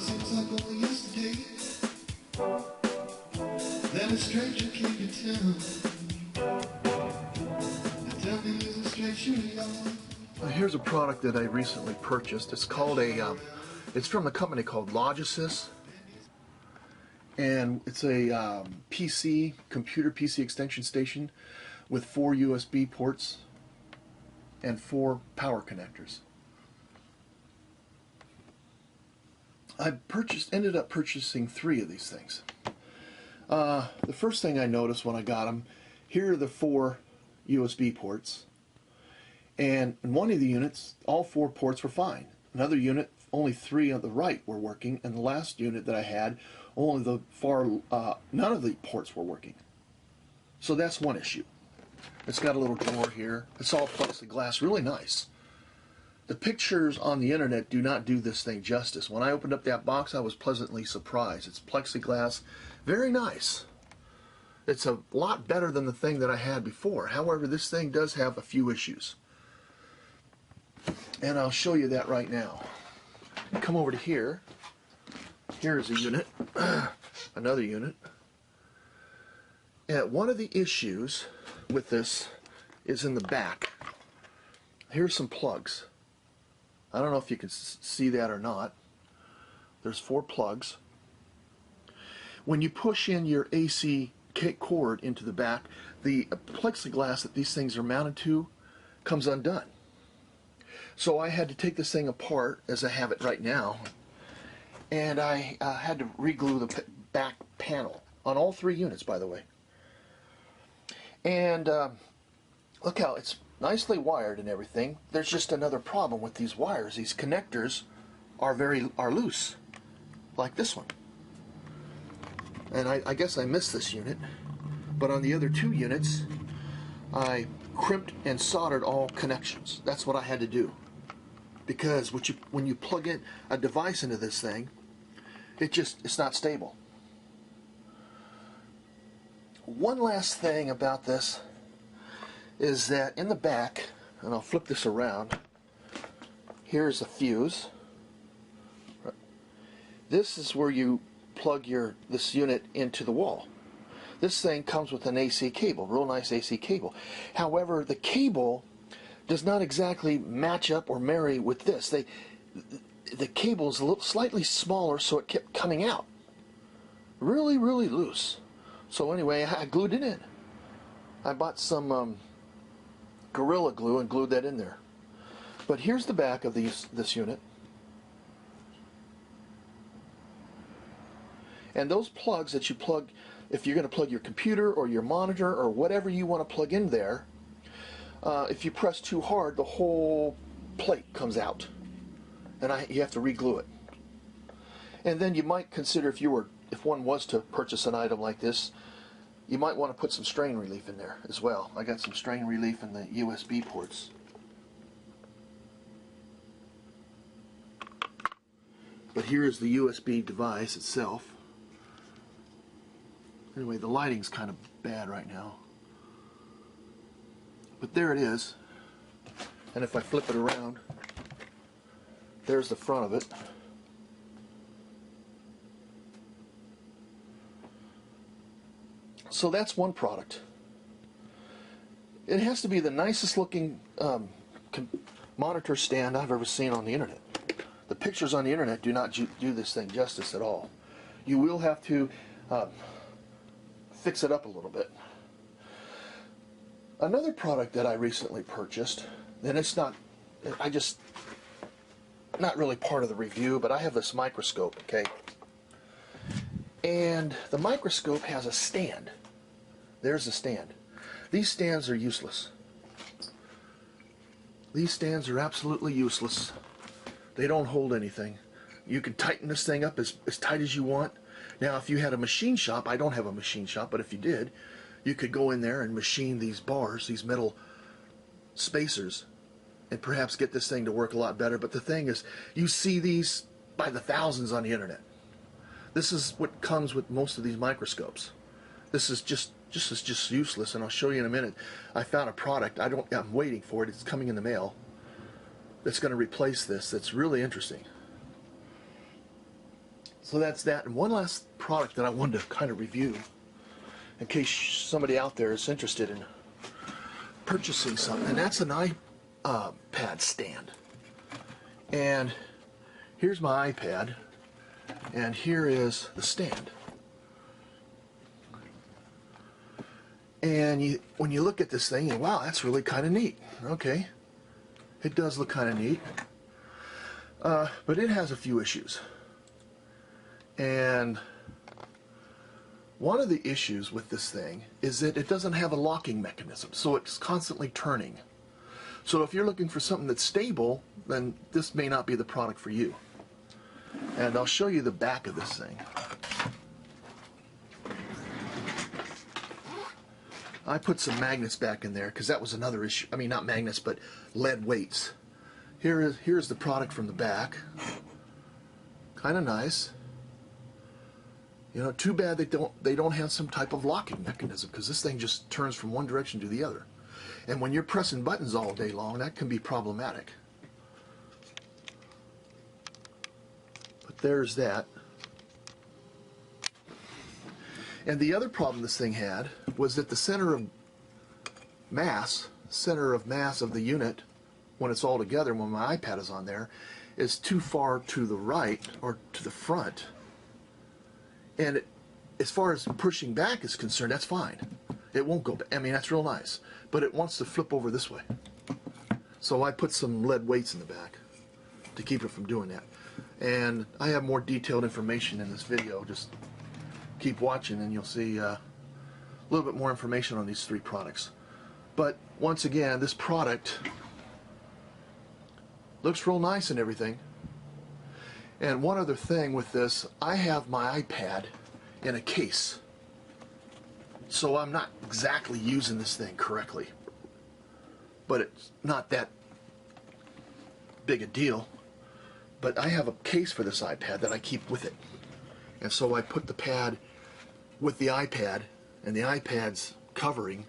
seems like only yesterday that a stranger came to town. And tell me there's a straight shooting on. Here's a product that I recently purchased. It's called it's from a company called Logisys. And it's a computer PC extension station with 4 USB ports and 4 power connectors. I ended up purchasing 3 of these things. The first thing I noticed when I got them, here are the 4 USB ports, and in one of the units all 4 ports were fine. Another unit, only 3 on the right were working, and the last unit that I had, only none of the ports were working. So that's one issue. It's got a little drawer here. It's all plexiglass, really nice. The pictures on the internet do not do this thing justice. When I opened up that box, I was pleasantly surprised. It's plexiglass, very nice. It's a lot better than the thing that I had before. However, this thing does have a few issues. And I'll show you that right now. Come over to here. Here's a unit, another unit. And one of the issues with this is in the back. Here's some plugs. I don't know if you can see that or not. There's 4 plugs. When you push in your AC cord into the back, the plexiglass that these things are mounted to comes undone. So I had to take this thing apart, as I have it right now, and I had to re-glue the back panel on all 3 units, by the way. And look how it's nicely wired and everything. There's just another problem with these wires. These connectors are loose, like this one. And I guess I missed this unit, but on the other 2 units I crimped and soldered all connections. That's what I had to do, because when you plug in a device into this thing, it's not stable. One last thing about this is that in the back, and I'll flip this around, here's a fuse. This is where you plug this unit into the wall. This thing comes with an AC cable, real nice AC cable. However, the cable does not exactly match up or marry with this. The cable is a little slightly smaller, so it kept coming out. Really, really loose. So anyway, I glued it in. I bought some Gorilla Glue and glued that in there. But here's the back of this unit. And those plugs that you plug, if you're going to plug your computer or your monitor or whatever you want to plug in there, if you press too hard, the whole plate comes out, and you have to re-glue it. And then you might consider, if one was to purchase an item like this, you might want to put some strain relief in there as well. I got some strain relief in the USB ports. But here is the USB device itself. Anyway, the lighting's kind of bad right now. But there it is. And if I flip it around, there's the front of it. So that's one product. It has to be the nicest looking monitor stand I've ever seen on the internet. The pictures on the internet do not do this thing justice at all. You will have to fix it up a little bit. Another product that I recently purchased, and it's not really part of the review, but I have this microscope, okay? And the microscope has a stand. There's the stand. These stands are useless. These stands are absolutely useless. They don't hold anything. You can tighten this thing up as tight as you want. Now, if you had a machine shop, I don't have a machine shop, but if you did, you could go in there and machine these bars, these metal spacers, and perhaps get this thing to work a lot better. But the thing is, you see these by the thousands on the internet. This is what comes with most of these microscopes. This is just useless, and I'll show you in a minute. I found a product. I'm waiting for it. It's coming in the mail. That's going to replace this. That's really interesting. So that's that. And one last product that I wanted to kind of review, in case somebody out there is interested in purchasing something, and that's an iPad stand. And here's my iPad, and here is the stand. And when you look at this thing, you go, wow, that's really kind of neat. Okay, it does look kind of neat, but it has a few issues. And one of the issues with this thing is that it doesn't have a locking mechanism, so it's constantly turning. So if you're looking for something that's stable, then this may not be the product for you. And I'll show you the back of this thing. I put some magnets back in there because that was another issue. I mean, not magnets, but lead weights. Here's the product from the back. Kind of nice. You know, too bad they don't have some type of locking mechanism, because this thing just turns from one direction to the other. And when you're pressing buttons all day long, that can be problematic. But there's that. And the other problem this thing had was that the center of mass of the unit, when it's all together, when my iPad is on there, is too far to the right or to the front. And as far as pushing back is concerned, that's fine. It won't go back. I mean, that's real nice. But it wants to flip over this way. So I put some lead weights in the back to keep it from doing that. And I have more detailed information in this video. Just keep watching and you'll see a little bit more information on these three products. But once again, this product looks real nice and everything. And one other thing with this, I have my iPad in a case. So I'm not exactly using this thing correctly. But it's not that big a deal. But I have a case for this iPad that I keep with it. And so I put the pad with the iPad and the iPad's covering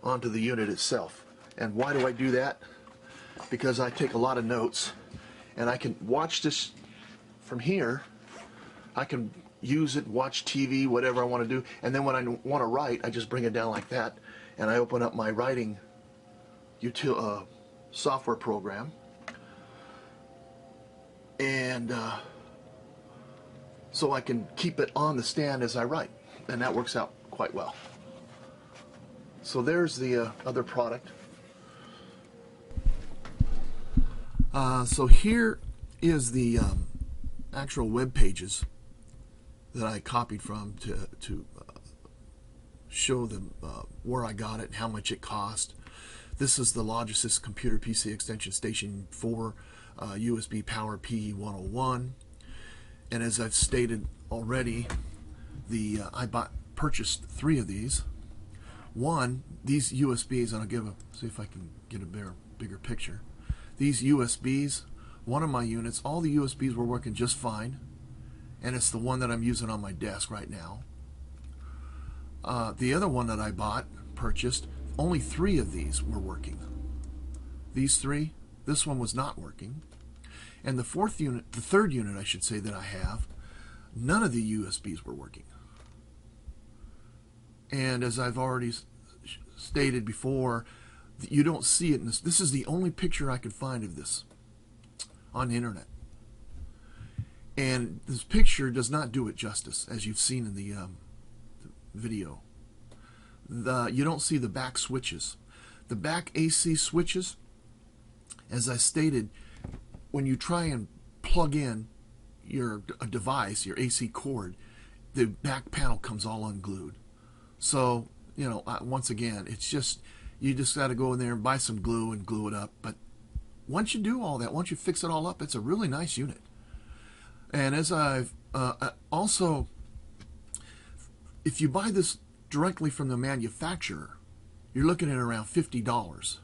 onto the unit itself. And why do I do that? Because I take a lot of notes and I can watch this from here. I can use it, watch TV, whatever I want to do, and then when I want to write, I just bring it down like that, and I open up my writing software program, and so I can keep it on the stand as I write, and that works out quite well. So there's the other product. So here is the actual web pages that I copied from to show them where I got it and how much it cost. This is the Logosys Computer PC Extension Station 4 USB Power PE101, and as I've stated already, I purchased 3 of these. These USBs, and I'll see if I can get a bigger picture. These USBs, one of my units, all the USBs were working just fine, and it's the one that I'm using on my desk right now. The other one that I purchased, only 3 of these were working. These 3, this one was not working. And the third unit I should say that I have, none of the USBs were working. And as I've already stated before, you don't see it in this. This is the only picture I could find of this on the internet. And this picture does not do it justice, as you've seen in the video. You don't see the back switches. The back AC switches, as I stated, when you try and plug in a device, your AC cord, the back panel comes all unglued. So, you know, once again, it's just, you just got to go in there and buy some glue and glue it up. But once you do all that, once you fix it all up, it's a really nice unit. And as I've also, if you buy this directly from the manufacturer, you're looking at around $50.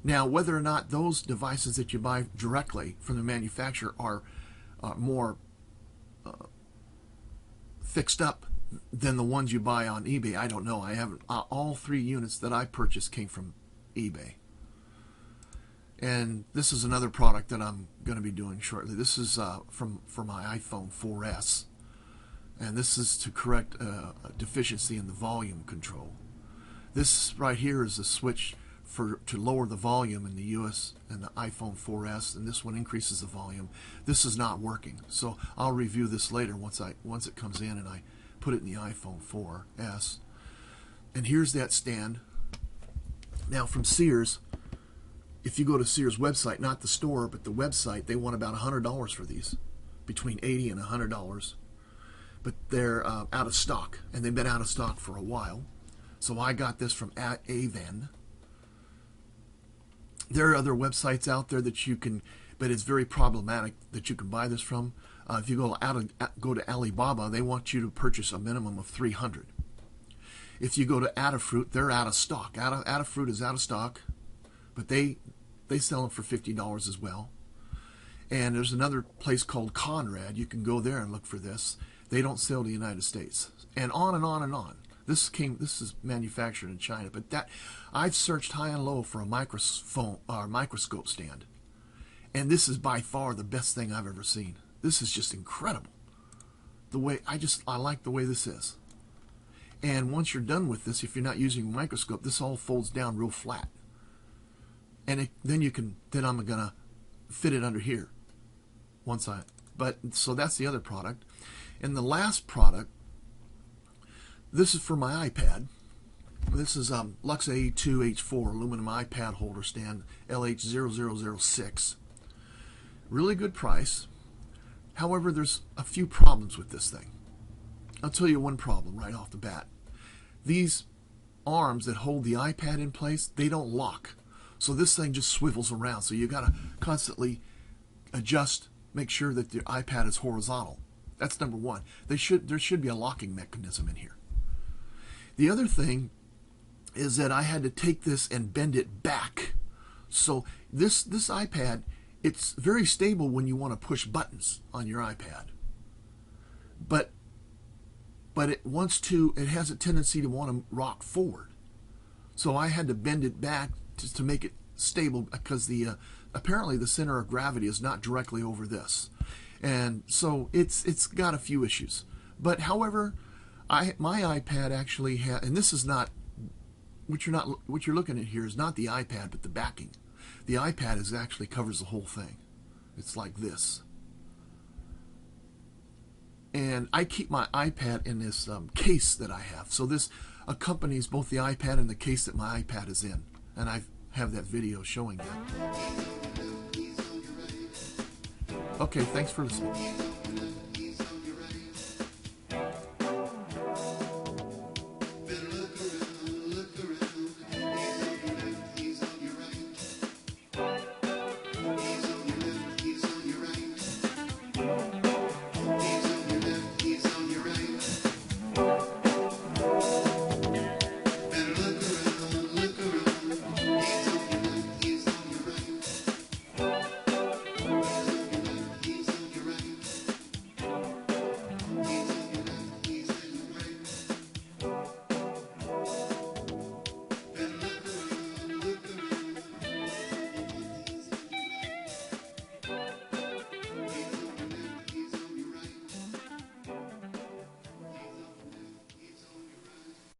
Now, whether or not those devices that you buy directly from the manufacturer are more fixed up than the ones you buy on eBay, I don't know. I haven't. All 3 units that I purchased came from eBay. And this is another product that I'm going to be doing shortly. This is for my iPhone 4S. And this is to correct a deficiency in the volume control. This right here is a switch to lower the volume in the US and the iPhone 4S, and this one increases the volume. This is not working, so I'll review this later once it comes in and I put it in the iPhone 4S. And here's that stand. Now from Sears, if you go to Sears website, not the store, but the website, they want about $100 for these, between $80 and $100. But they're out of stock, and they've been out of stock for a while. So I got this from Avon. There are other websites out there that you can, but it's very problematic that you can buy this from. If you go to Alibaba, they want you to purchase a minimum of 300. If you go to Adafruit, they're out of stock. Adafruit is out of stock, but they sell them for $50 as well. And there's another place called Conrad. You can go there and look for this. They don't sell to the United States, and on and on and on. This is manufactured in China, but I've searched high and low for a microscope stand, and this is by far the best thing I've ever seen. This is just incredible. The way I like the way this is. And once you're done with this, if you're not using a microscope, this all folds down real flat. And then I'm gonna fit it under here. So that's the other product. And the last product, this is for my iPad. This is Lux A2H4 aluminum iPad holder stand, LH0006. Really good price. However, there's a few problems with this thing. I'll tell you one problem right off the bat. These arms that hold the iPad in place, they don't lock. So this thing just swivels around. So you got to constantly adjust, make sure that the iPad is horizontal. That's number one. There should be a locking mechanism in here. The other thing is that I had to take this and bend it back. So this iPad, it's very stable when you want to push buttons on your iPad. But it has a tendency to want to rock forward. So I had to bend it back to make it stable, because apparently the center of gravity is not directly over this. And so it's got a few issues. But however, my iPad actually has, and this is not what you're looking at here is not the iPad, but the backing. The iPad actually covers the whole thing. It's like this. And I keep my iPad in this case that I have. So this accompanies both the iPad and the case that my iPad is in. And I have that video showing that. Okay, thanks for listening.